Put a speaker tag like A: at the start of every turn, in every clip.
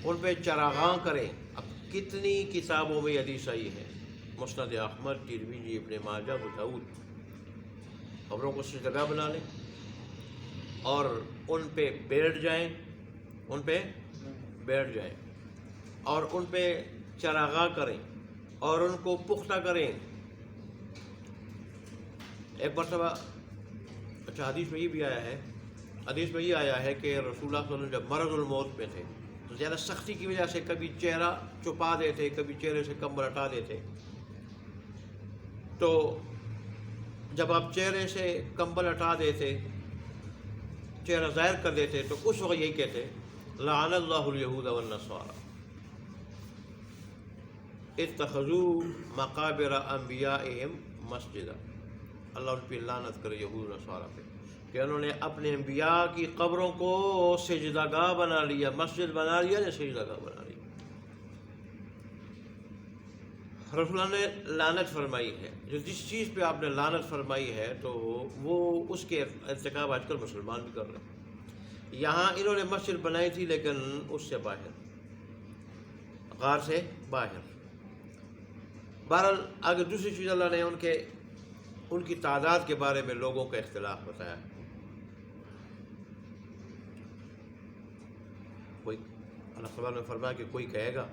A: ان پہ چراغاں کریں۔ اب کتنی کتابوں میں حدیث آئی ہے، مسند احمد، ترمذی، ابن ماجہ، ابو داؤد، قبروں کو سجدگاہ بنا لیں اور ان پہ بیٹھ جائیں، ان پہ بیٹھ جائیں اور ان پہ چراغاں کریں اور ان کو پختہ کریں۔ ایک مرتبہ اچھا حدیث میں یہ بھی آیا ہے، حدیث میں یہ آیا ہے کہ رسول اللہ صلی اللہ علیہ وسلم جب مرض الموت میں تھے تو زیادہ سختی کی وجہ سے کبھی چہرہ چھپا دیتے، کبھی چہرے سے کمبل ہٹا دیتے۔ تو جب آپ چہرے سے کمبل ہٹا دیتے، چہرہ ظاہر کر دیتے، تو اس وقت یہی کہتے لعن اللہ الیہود والنصارى اتخذوا مقابر انبیائہم مسجدا۔ اللہ ان پہ لعنت کرے، یہود و نصارہ پہ، کہ انہوں نے اپنے انبیاء کی قبروں کو سجدہ گاہ بنا لیا، مسجد بنا لیا یا سجدہ گاہ بنا لیا۔ رسول اللہ نے لعنت فرمائی ہے، جس چیز پہ آپ نے لعنت فرمائی ہے تو وہ اس کے ارتکاب آج کل مسلمان بھی کر رہے ہیں۔ یہاں انہوں نے مسجد بنائی تھی لیکن اس سے باہر، غار سے باہر۔ بہرحال آگے دوسری چیز اللہ نے ان کی تعداد کے بارے میں لوگوں کا اختلاف بتایا۔ کوئی اللہ تعالیٰ نے فرمایا کہ کوئی کہے گا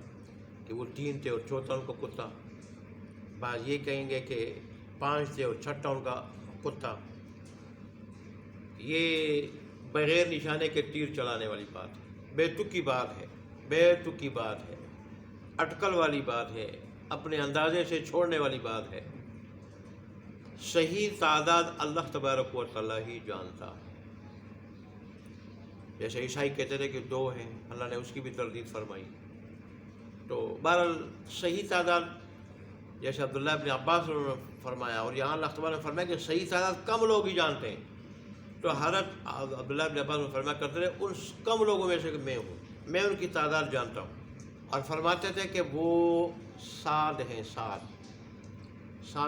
A: کہ وہ 3 تھے اور چوتھا ان کو کتا، بعض یہ کہیں گے کہ 5 تھے اور چھٹا ان کا کتا۔ یہ بغیر نشانے کے تیر چلانے والی بات ہے، بے تکی بات ہے، بے تکی بات ہے، اٹکل والی بات ہے، اپنے اندازے سے چھوڑنے والی بات ہے۔ صحیح تعداد اللہ تبارک و تعالیٰ ہی جانتا ہے۔ جیسے عیسائی کہتے تھے کہ 2 ہیں، اللہ نے اس کی بھی تردید فرمائی۔ تو بہرحال صحیح تعداد جیسے عبداللہ ابن عباس نے فرمایا، اور یہاں اللہ تعالیٰ نے فرمایا کہ صحیح تعداد کم لوگ ہی جانتے ہیں۔ تو حضرت عبداللہ ابن عباس نے فرمایا کرتے تھے ان کم لوگوں میں سے میں ہوں، میں ان کی تعداد جانتا ہوں، اور فرماتے تھے کہ وہ 7 ہیں، 7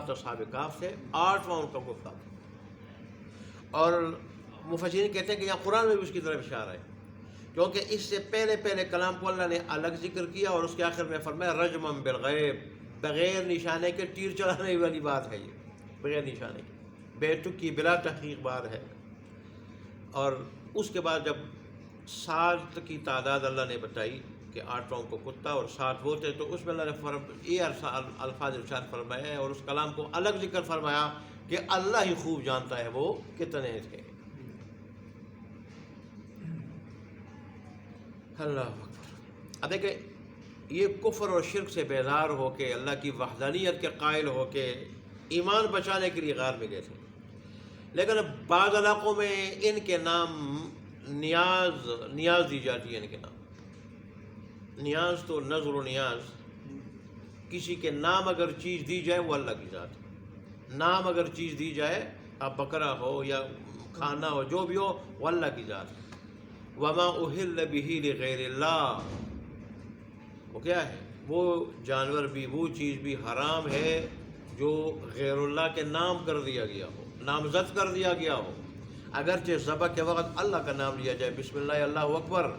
A: اصحاب کہف تھے، 8واں ان کا گفتا تھا۔ اور مفسرین کہتے ہیں کہ یہاں قرآن میں بھی اس کی طرف اشارہ ہے، کیونکہ اس سے پہلے کلام کو اللہ نے الگ ذکر کیا اور اس کے آخر میں فرمایا رجما بالغیب، بغیر نشانے کے تیر چلانے والی بات ہے، یہ بغیر نشانے کی بے تکی بلا تحقیق بات ہے۔ اور اس کے بعد جب 7 کی تعداد اللہ نے بتائی کہ 8واں کو کتا اور 7 وہ تھے، تو اس میں اللہ نے یہ الفاظ ارشاد فرمایا ہے اور اس کلام کو الگ ذکر فرمایا کہ اللہ ہی خوب جانتا ہے وہ کتنے تھے۔ اللہ اکبر۔ اب دیکھیں، یہ کفر اور شرک سے بیدار ہو کے اللہ کی وحدانیت کے قائل ہو کے ایمان بچانے کے لیے غار میں گئے تھے، لیکن بعض علاقوں میں ان کے نام نیاز دی جاتی ہے۔ ان کے نام نیاز تو نظر و نیاز، کسی کے نام اگر چیز دی جائے وہ اللہ کی ذات ہے۔ نام اگر چیز دی جائے، اب بکرا ہو یا کھانا ہو، جو بھی ہو، وہ اللہ کی ذات ہے۔ وما اہل بہ لغیر اللہ، وہ کیا ہے؟ وہ جانور بھی، وہ چیز بھی حرام ہے جو غیر اللہ کے نام کر دیا گیا ہو، نامزد کر دیا گیا ہو۔ اگرچہ ذبح کے وقت اللہ کا نام لیا جائے، بسم اللہ اللہ اکبر،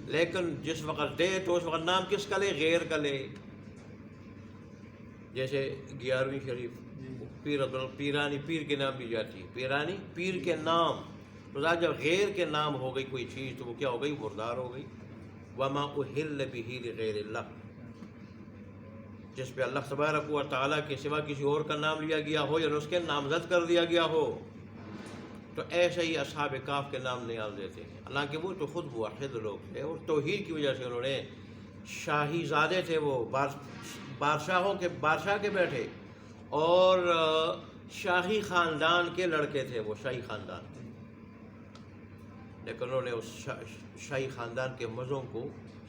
A: لیکن جس وقت دے تو اس وقت نام کس کا لے؟ غیر کا لے۔ جیسے 11ویں شریف پیرانی پیر کے نام دی جاتی ہے، پیرانی پیر کے نام، تو جب غیر کے نام ہو گئی کوئی چیز تو وہ کیا ہو گئی؟ مردار ہو گئی۔ وما اہل بہ لغیر اللہ، جس پہ اللہ تبارک و تعالیٰ کے سوا کسی اور کا نام لیا گیا ہو یا اس کے نامزد کر دیا گیا ہو، تو ایسے ہی اصحاب کہف کے نام نیاز دیتے ہیں۔ حالانکہ وہ تو خود موحد لوگ تھے اور توحید کی وجہ سے انہوں نے، شاہی زادے تھے وہ، بادشاہ کے بیٹے اور شاہی خاندان کے لڑکے تھے، وہ شاہی خاندان، لیکن انہوں نے اس شاہی خاندان کے مزوں کو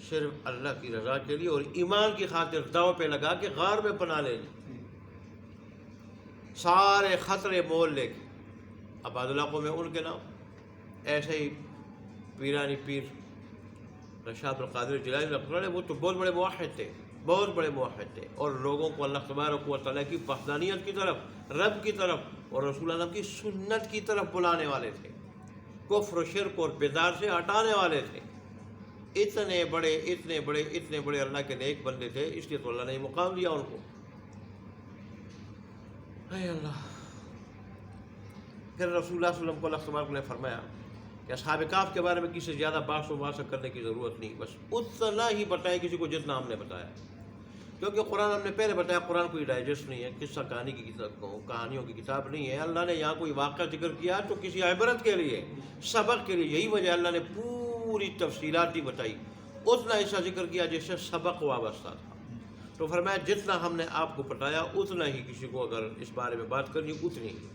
A: صرف اللہ کی رضا کے لیے اور ایمان کی خاطر داؤ پہ لگا کے غار میں پناہ لے لی، سارے خطرے مول لے کے۔ اب بعض علاقوں میں ان کے نام ایسے ہی پیرانی پیر رشاد القادر جیلانی رحمۃ اللہ علیہ، وہ تو بہت بڑے موحد تھے، بہت بڑے موحد تھے، اور لوگوں کو اللہ تبارک و تعالیٰ کی وحدانیت کی طرف، رب کی طرف اور رسول اللہ کی سنت کی طرف بلانے والے تھے، کفر و شرک اور بدعت سے ہٹانے والے تھے۔ اتنے بڑے اتنے بڑے اتنے بڑے اللہ کے نیک بندے تھے، اس لیے تو اللہ نے مقام دیا ان کو۔ اے اللہ! پھر رسول اللہ صلی اللہ علیہ وسلم کو اللہ تبارک نے فرمایا کہ اصحاب کہف کے بارے میں کسی سے زیادہ بحث و مباحثہ کرنے کی ضرورت نہیں، بس اتنا ہی بتائیں کسی کو جتنا ہم نے بتایا، کیونکہ قرآن ہم نے پہلے بتایا، قرآن کوئی ڈائجسٹ نہیں ہے، قصہ کہانی کی کتاب، کہانیوں کی کتاب نہیں ہے۔ اللہ نے یہاں کوئی واقعہ ذکر کیا تو کسی عبرت کے لیے، سبق کے لیے، یہی وجہ اللہ نے پوری تفصیلات ہی بتائی، اتنا ایسا ذکر کیا جس سے سبق وابستہ تھا۔ تو فرمایا جتنا ہم نے آپ کو بتایا اتنا ہی کسی کو اگر اس بارے میں بات کرنی اتنی ہی،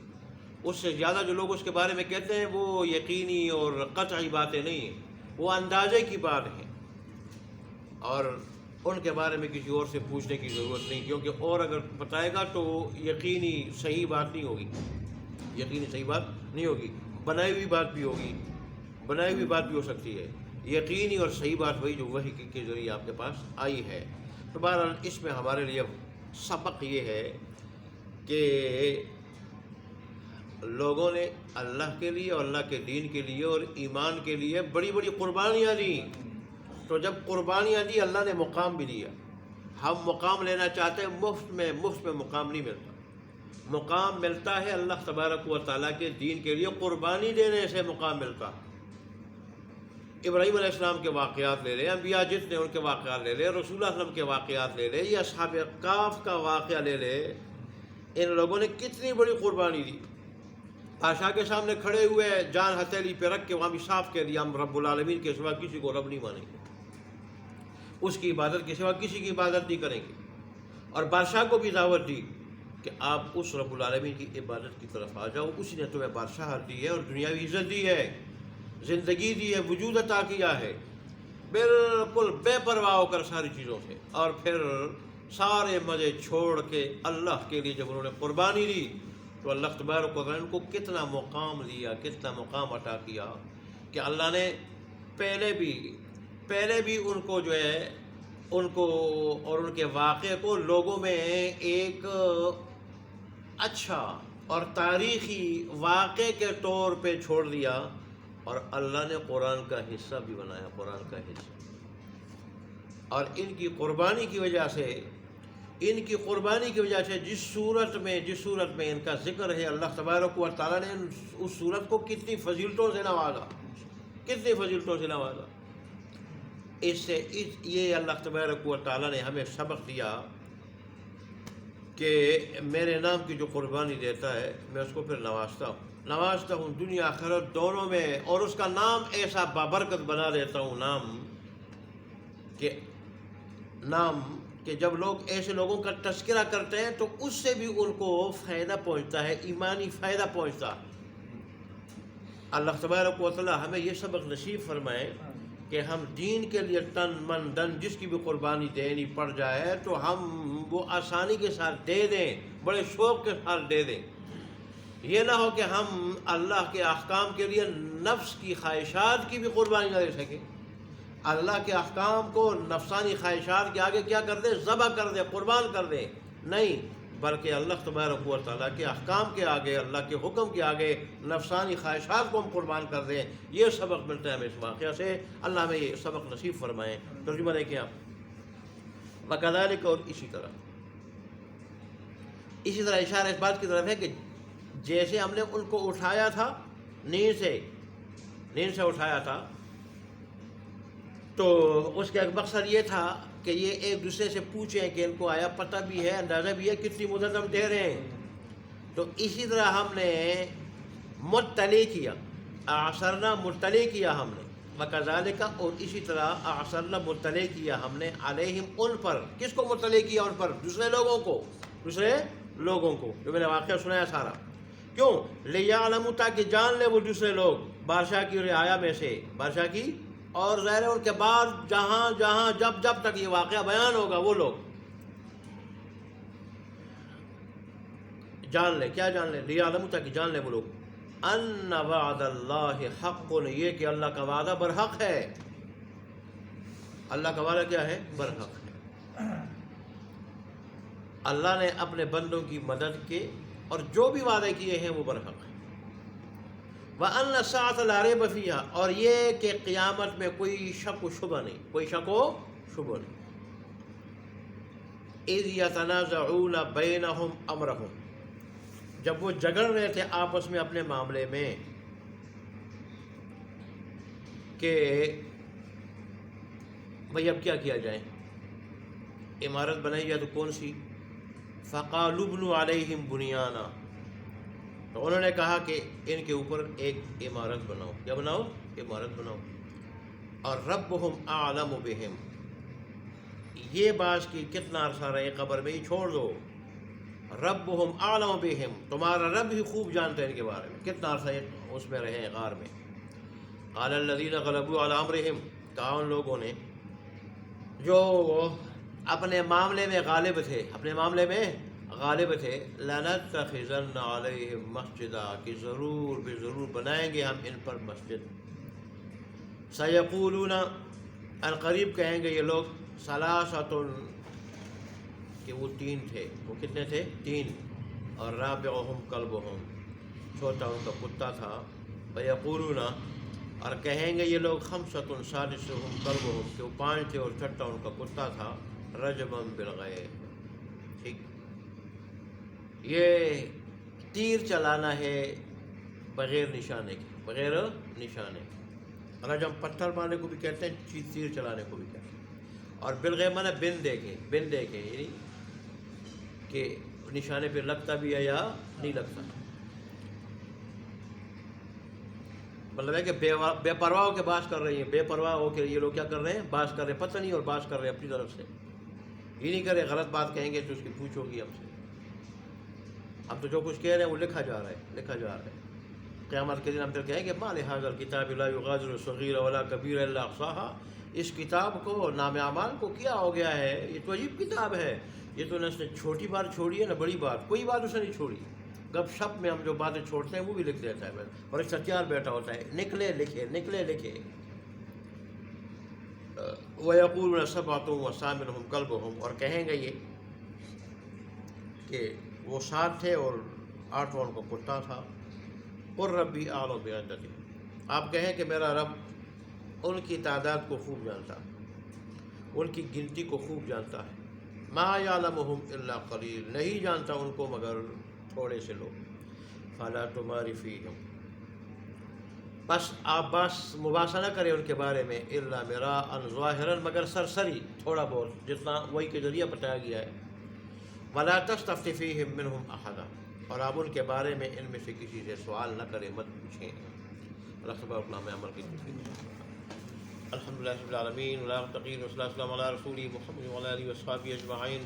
A: اس سے زیادہ جو لوگ اس کے بارے میں کہتے ہیں وہ یقینی اور قطعی باتیں نہیں ہیں، وہ اندازے کی بات ہیں، اور ان کے بارے میں کسی اور سے پوچھنے کی ضرورت نہیں، کیونکہ اور اگر بتائے گا تو یقینی صحیح بات نہیں ہوگی، یقینی صحیح بات نہیں ہوگی، بنائی ہوئی بات بھی ہوگی، بنائی ہوئی بات بھی ہو سکتی ہے، یقینی اور صحیح بات وہی جو وحی کے ذریعے آپ کے پاس آئی ہے۔ تو بہرحال اس میں ہمارے لیے سبق یہ ہے کہ لوگوں نے اللہ کے لیے اور اللہ کے دین کے لیے اور ایمان کے لیے بڑی بڑی قربانیاں دیں، تو جب قربانیاں دی اللہ نے مقام بھی دیا۔ ہم مقام لینا چاہتے ہیں، مفت میں مقام نہیں ملتا، مقام ملتا ہے اللہ تبارک و تعالیٰ کے دین کے لیے قربانی دینے سے مقام ملتا۔ ابراہیم علیہ السلام کے واقعات لے لیں، انبیاء جتنے ان کے واقعات لے لیں، رسول اللہ صلی اللہ علیہ وسلم کے واقعات لے لیں، یا اصحاب کہف کا واقعہ لے لیں، ان لوگوں نے کتنی بڑی قربانی دی۔ بادشاہ کے سامنے کھڑے ہوئے، جان ہتھیلی پہ رکھ کے وہاں بھی صاف کہہ دیا ہم رب العالمین کے سوا کسی کو رب نہیں مانیں گے، اس کی عبادت کے سوا کسی کی عبادت نہیں کریں گے، اور بادشاہ کو بھی دعوت دی کہ آپ اس رب العالمین کی عبادت کی طرف آ جاؤ، اسی نے تمہیں بادشاہت دی ہے اور دنیاوی عزت دی ہے، زندگی دی ہے، وجود عطا کیا ہے، بالکل بے پرواہ ہو کر ساری چیزوں سے، اور پھر سارے مزے چھوڑ کے اللہ کے لیے جب انہوں نے قربانی دی تو اللہ تبارک و تعالیٰ نے ان کو کتنا مقام دیا، کتنا مقام عطا کیا کہ اللہ نے پہلے بھی ان کو جو ہے ان کو اور ان کے واقعے کو لوگوں میں ایک اچھا اور تاریخی واقعے کے طور پہ چھوڑ دیا، اور اللہ نے قرآن کا حصہ بھی بنایا، قرآن کا حصہ۔ اور ان کی قربانی کی وجہ سے جس صورت میں ان کا ذکر ہے، اللہ تبارک و تعالیٰ نے اس صورت کو کتنی فضیلتوں سے نوازا، اس سے یہ اللہ تبارک و تعالیٰ نے ہمیں سبق دیا کہ میرے نام کی جو قربانی دیتا ہے میں اس کو پھر نوازتا ہوں دنیا آخرت دونوں میں، اور اس کا نام ایسا بابرکت بنا دیتا ہوں، نام کہ جب لوگ ایسے لوگوں کا تذکرہ کرتے ہیں تو اس سے بھی ان کو فائدہ پہنچتا ہے، ایمانی فائدہ پہنچتا۔ اللہ تبارک و تعالی ہمیں یہ سبق نصیب فرمائے کہ ہم دین کے لیے تن من دن جس کی بھی قربانی دینی پڑ جائے تو ہم وہ آسانی کے ساتھ دے دیں، بڑے شوق کے ساتھ دے دیں۔ یہ نہ ہو کہ ہم اللہ کے احکام کے لیے نفس کی خواہشات کی بھی قربانی نہ دے سکیں، اللہ کے احکام کو نفسانی خواہشات کے آگے کیا کر دیں، ذبح کر دیں، قربان کر دیں، نہیں، بلکہ اللہ تبارک و تعالیٰ کے احکام کے آگے، اللہ کے حکم کے آگے نفسانی خواہشات کو ہم قربان کر دیں۔ یہ سبق ملتا ہے ہمیں اس واقعہ سے، اللہ ہمیں یہ سبق نصیب فرمائیں۔ ترجمہ دیکھیں آپ، وَكَذَلِكَ، اور اسی طرح اشارہ اس بات کی طرف ہے کہ جیسے ہم نے ان کو اٹھایا تھا نیند سے اٹھایا تھا، تو اس کا ایک مقصد یہ تھا کہ یہ ایک دوسرے سے پوچھیں کہ ان کو آیا پتہ بھی ہے، اندازہ بھی ہے کتنی مدت ہم دے رہے ہیں، تو اسی طرح ہم نے مطلع کیا، اعصرنا مطلع کیا ہم نے، وَكَذَلِكَ، اور اسی طرح اعصرنا مطلع کیا ہم نے، علیہم، ان پر، کس کو مطلع کیا؟ ان پر، دوسرے لوگوں کو جو میں نے واقعہ سنایا سارا، کیوں؟ لِيَعْلَمُوا، تاکہ جان لے وہ دوسرے لوگ بادشاہ کی رعایا میں سے، بادشاہ کی، اور ظاہر ہے ان کے بعد جہاں جب تک یہ واقعہ بیان ہوگا وہ لوگ جان لے، کیا جان لے؟ لِيَعْلَمُوا، تاکہ جان لے وہ لوگ، أَنَّ وَعْدَ اللَّهِ حَقٌّ، یہ کہ اللہ کا وعدہ برحق ہے، اللہ کا وعدہ کیا ہے؟ برحق ہے۔ اللہ نے اپنے بندوں کی مدد کے اور جو بھی وعدے کیے ہیں وہ برحق ہیں۔ وَأَنَّ السَّاعَةَ لَا رَيْبَ فِيهَا، اور یہ کہ قیامت میں کوئی شک و شبہ نہیں، کوئی شک و شبہ نہیں. اِذْ يَتَنَازَعُونَ بَيْنَهُمْ أَمْرَهُمْ، جب وہ جھگڑ رہے تھے آپس میں اپنے معاملے میں کہ بھئی اب کیا کیا جائے، عمارت بنائی جائے تو کون سی. فَقَالُوا ابْنُوا عَلَيْهِمْ بُنْيَانًا، تو انہوں نے کہا کہ ان کے اوپر ایک عمارت بناؤ. کیا بناؤ؟ عمارت بناؤ. اور ربهم اعلم بهم، یہ بات کی کتنا عرصہ رہے قبر میں، یہ چھوڑ دو. ربهم اعلم بهم، تمہارا رب ہی خوب جانتا ہے ان کے بارے میں، کتنا عرصہ اس میں رہے غار میں. قال الذين غلبوا على امرهم، کہا ان لوگوں نے جو اپنے معاملے میں غالب تھے، اپنے معاملے میں غالب تھے، لَنَتَّخِذَنَّ عَلَيْهِمْ مَسْجِدًا، کہ ضرور بے ضرور بنائیں گے ہم ان پر مسجد. سَيَقُولُونَ، القریب کہیں گے یہ لوگ، ثَلَاثَةٌ، کہ وہ تین تھے. وہ کتنے تھے؟ تین. اور رَابِعُهُمْ كَلْبُهُمْ، چھوٹا ان کا کتا تھا. وَيَقُولُونَ، اور کہیں گے یہ لوگ، خَمْسَةٌ سَادِسُهُمْ كَلْبُهُمْ، کہ وہ پانچ تھے اور چھٹا ان کا کتا تھا. رَجْمًا بِالْغَیبِ، ٹھیک. یہ تیر چلانا ہے بغیر نشانے کے، بغیر نشانے. رجم پتھر مارنے کو بھی کہتے ہیں، تیر چلانے کو بھی کہتے ہیں. اور بالغیب مانا بن دیکھے، بن دیکھے، یعنی کہ نشانے پہ لگتا بھی ہے یا نہیں لگتا. مطلب ہے کہ بے پرواہ ہو کے باز کر رہی ہیں، بے پرواہ ہو کے یہ لوگ کیا کر رہے ہیں، باز کر رہے ہیں، پتہ نہیں اور باز کر رہے ہیں اپنی طرف سے. یہ نہیں کرے غلط بات کہیں گے تو اس کی پوچھو گی ہم سے. ہم تو جو کچھ کہہ رہے ہیں وہ لکھا جا رہا ہے، لکھا جا رہا ہے. قیامت کے دن ہم پھر کہیں گے ما لہذا الکتاب لا یغادر صغیرہ ولا کبیرہ الا احصاها، اس کتاب کو، نام اعمال کو کیا ہو گیا ہے، یہ تو عجیب کتاب ہے. یہ تو نہ چھوٹی بات چھوڑی ہے نہ بڑی بات، کوئی بات اس نے نہیں چھوڑی. گپ شپ میں ہم جو باتیں چھوڑتے ہیں وہ بھی لکھ دیتا ہے، اور ایک سچیار بیٹھا ہوتا ہے، نکلے لکھے، نکلے لکھے. وَيَقُولُونَ سَبْعَةٌ وَثَامِنُهُمْ كَلْبُهُمْ، اور کہیں گے یہ کہ وہ سات تھے اور آٹھواں ان کا کتا تھا. قُلْ رَبِّي أَعْلَمُ بِعِدَّتِهِمْ، آپ کہیں کہ میرا رب ان کی تعداد کو خوب جانتا ہے، ان کی گنتی کو خوب جانتا ہے. مَا يَعْلَمُهُمْ إِلَّا قَلِيلٌ، نہیں جانتا ان کو مگر تھوڑے سے لوگ. فَلَا تُمَارِ فِيهِمْ، بس آپ بس مباحثہ نہ کریں ان کے بارے میں، الا مراءً ظاہراً، مگر سرسری، تھوڑا بہت جتنا وہی کے ذریعہ بتایا گیا ہے. ولا تستفت فیہم منہم احدا، اور آپ ان کے بارے میں ان میں سے کسی سے سوال نہ کریں، مت پوچھیں. اللہ سبحانہ وتعالیٰ میں عمل کی توفیق. الحمدللہ رب العالمین، والعاقبۃ للمتقین، والصلاۃ والسلام علی رسولہ محمد وعلی آلہ وصحبہ اجمعین.